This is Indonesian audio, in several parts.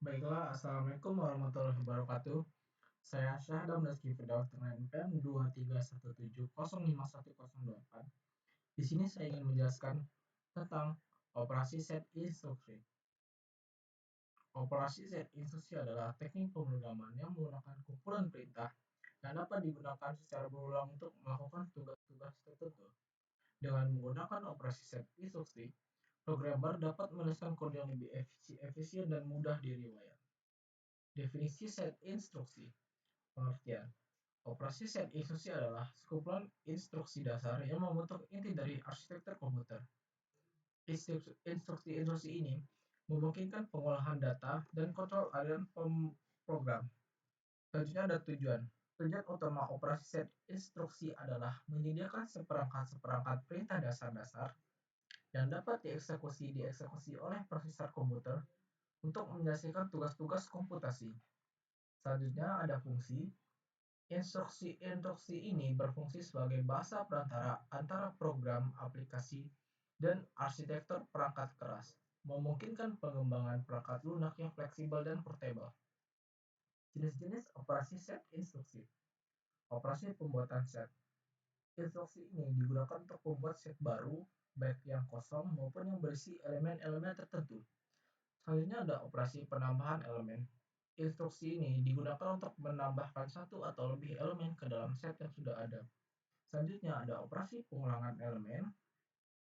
Baiklah, Assalamualaikum warahmatullahi wabarakatuh. Saya Syahdan Rizky Firdaus dengan NPM 231705108. Di sini saya ingin menjelaskan tentang operasi set instruksi. Operasi set instruksi adalah teknik pemrograman yang menggunakan kumpulan perintah yang dapat digunakan secara berulang untuk melakukan tugas-tugas tertentu. Dengan menggunakan operasi set instruksi, programmer dapat menuliskan kode yang lebih efisien dan mudah diriwayat. Definisi set instruksi. Pengertian. Operasi set instruksi adalah sekumpulan instruksi dasar yang membentuk inti dari arsitektur komputer. Instruksi-instruksi ini memungkinkan pengolahan data dan kontrol aliran program. Selanjutnya ada tujuan. Tujuan utama operasi set instruksi adalah menyediakan seperangkat perintah dasar-dasar yang dapat dieksekusi oleh prosesor komputer untuk menyelesaikan tugas-tugas komputasi. Selanjutnya ada fungsi. Instruksi ini berfungsi sebagai bahasa perantara antara program, aplikasi, dan arsitektur perangkat keras, memungkinkan pengembangan perangkat lunak yang fleksibel dan portable. Jenis-jenis operasi set instruksi. Operasi pembuatan set. Instruksi ini digunakan untuk membuat set baru, baik yang kosong maupun yang berisi elemen-elemen tertentu. Selanjutnya ada operasi penambahan elemen. Instruksi ini digunakan untuk menambahkan satu atau lebih elemen ke dalam set yang sudah ada. Selanjutnya ada operasi pengulangan elemen.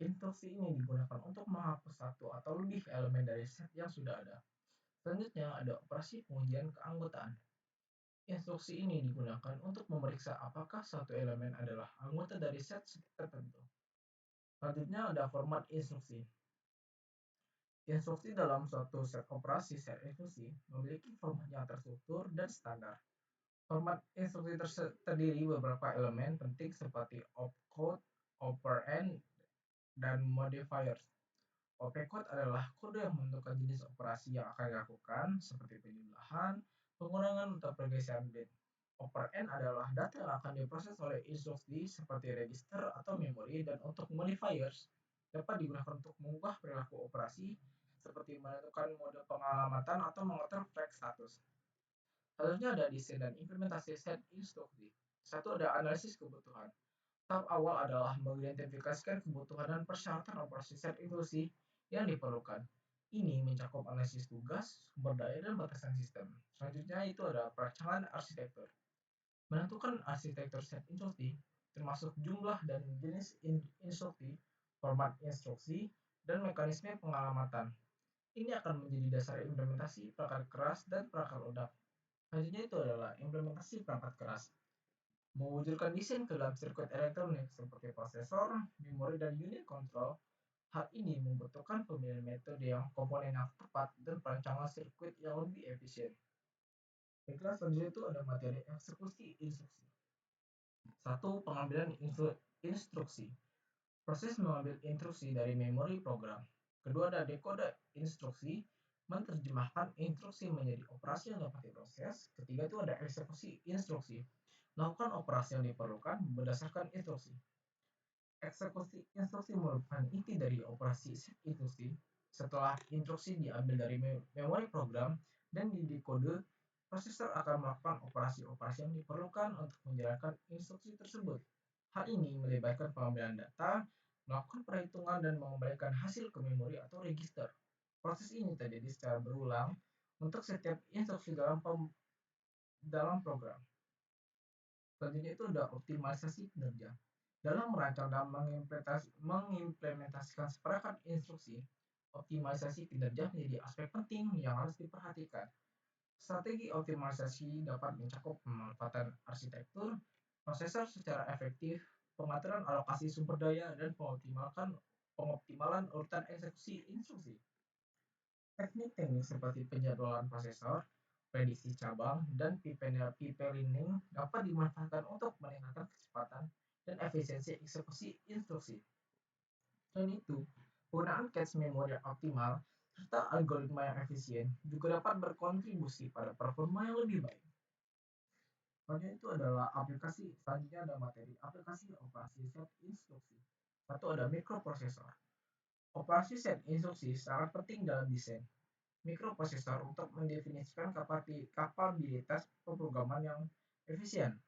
Instruksi ini digunakan untuk menghapus satu atau lebih elemen dari set yang sudah ada. Selanjutnya ada operasi pengujian keanggotaan. Instruksi ini digunakan untuk memeriksa apakah satu elemen adalah anggota dari set tertentu. Selanjutnya ada format instruksi. Instruksi dalam suatu set operasi set instruksi memiliki format yang terstruktur dan standar. Format instruksi terdiri beberapa elemen penting seperti opcode, operand, dan modifiers. Opcode adalah kode yang menentukan jenis operasi yang akan dilakukan, seperti penjumlahan, pengurangan, atau pergeseran bit. Operand adalah data yang akan diproses oleh instruksi seperti register atau memori, dan untuk modifiers dapat digunakan untuk mengubah perilaku operasi seperti menentukan mode pengalamatan atau mengatur flag status. Selanjutnya ada desain dan implementasi set instruksi. Satu, ada analisis kebutuhan. Tahap awal adalah mengidentifikasikan kebutuhan dan persyaratan operasi set instruksi yang diperlukan. Ini mencakup analisis tugas, sumber daya, dan batasan sistem. Selanjutnya itu ada perancangan arsitektur. Menentukan arsitektur set instruksi, termasuk jumlah dan jenis instruksi, format instruksi, dan mekanisme pengalamatan. Ini akan menjadi dasar implementasi perangkat keras dan perangkat lunak. Selanjutnya itu adalah implementasi perangkat keras. Mewujudkan desain ke dalam sirkuit elektronik seperti prosesor, memori, dan unit kontrol. Hal ini membutuhkan pemilihan metode yang komponen yang tepat dan perancangan sirkuit yang lebih efisien. Baiklah, selanjutnya itu ada materi eksekusi instruksi. Satu, pengambilan instruksi. Proses mengambil instruksi dari memori program. Kedua, ada dekode instruksi, menerjemahkan instruksi menjadi operasi yang dapat diproses. Ketiga, itu ada eksekusi instruksi, melakukan operasi yang diperlukan berdasarkan instruksi. Eksekusi instruksi merupakan inti dari operasi set instruksi. Setelah instruksi diambil dari memori program dan didekode, prosesor akan melakukan operasi-operasi yang diperlukan untuk menjalankan instruksi tersebut. Hal ini melibatkan pengambilan data, melakukan perhitungan, dan mengembalikan hasil ke memori atau register. Proses ini terjadi secara berulang untuk setiap instruksi dalam program. Selanjutnya itu ada optimalisasi kinerja. Dalam merancang dan mengimplementasikan seperangkat instruksi, optimalisasi kinerja menjadi aspek penting yang harus diperhatikan. Strategi optimalisasi dapat mencakup pemanfaatan arsitektur, prosesor secara efektif, pengaturan alokasi sumber daya, dan pengoptimalan urutan eksekusi instruksi. Teknik-teknik seperti penjadwalan prosesor, prediksi cabang, dan pipelining dapat dimanfaatkan untuk meningkatkan kecepatan dan efisiensi eksekusi instruksi. Selain itu, penggunaan cache memori yang optimal serta algoritma yang efisien juga dapat berkontribusi pada performa yang lebih baik. Selanjutnya itu adalah aplikasi. Selanjutnya ada materi aplikasi operasi set instruksi. Satu, ada mikroprosesor. Operasi set instruksi sangat penting dalam desain. mikroprosesor untuk mendefinisikan kapabilitas pemrograman yang efisien.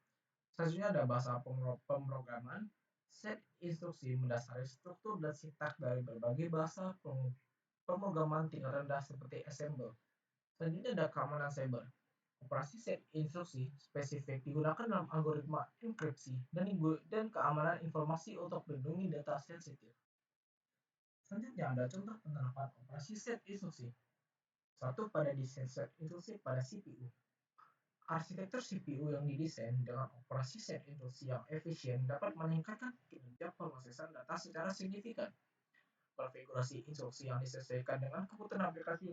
Selanjutnya ada bahasa pemrograman. Set instruksi mendasari struktur dan sintaks dari berbagai bahasa pemrograman tingkat rendah seperti assembler. Selanjutnya ada keamanan cyber. Operasi set instruksi spesifik digunakan dalam algoritma enkripsi dan keamanan informasi untuk melindungi data sensitif. Selanjutnya ada contoh penerapan operasi set instruksi. Satu, pada desain set instruksi pada CPU. Arsitektur CPU yang didesain dengan operasi set instruksi yang efisien dapat meningkatkan kinerja pemrosesan data secara signifikan. Konfigurasi instruksi yang disesuaikan dengan kebutuhan aplikasi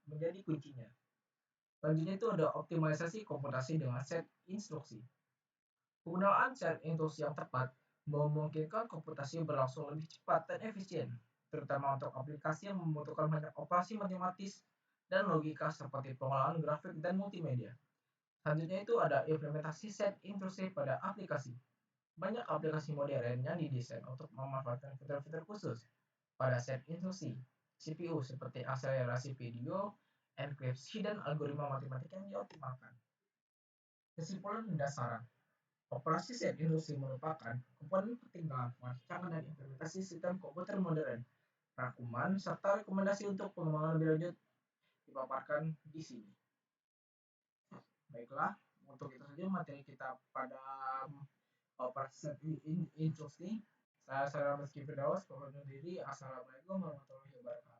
menjadi kuncinya. Selanjutnya itu ada optimalisasi komputasi dengan set instruksi. Penggunaan set instruksi yang tepat memungkinkan komputasi berlangsung lebih cepat dan efisien, terutama untuk aplikasi yang membutuhkan banyak operasi matematis dan logika seperti pengolahan grafik dan multimedia. Selanjutnya itu ada implementasi set instruksi pada aplikasi. Banyak aplikasi modern yang didesain untuk memanfaatkan fitur-fitur khusus pada set instruksi CPU seperti akselerasi video, enkripsi, dan algoritma matematika yang dioptimalkan. Kesimpulan pendasaran. Operasi set instruksi merupakan komponen penting dalam perancangan dan implementasi sistem komputer modern. Rangkuman serta rekomendasi untuk pengembangan lebih lanjut dipaparkan di sini. Baiklah, untuk itu saja materi kita pada operasi set instruksi. Saya Rizky Firdaus, pamit undur diri. Assalamualaikum warahmatullahi wabarakatuh.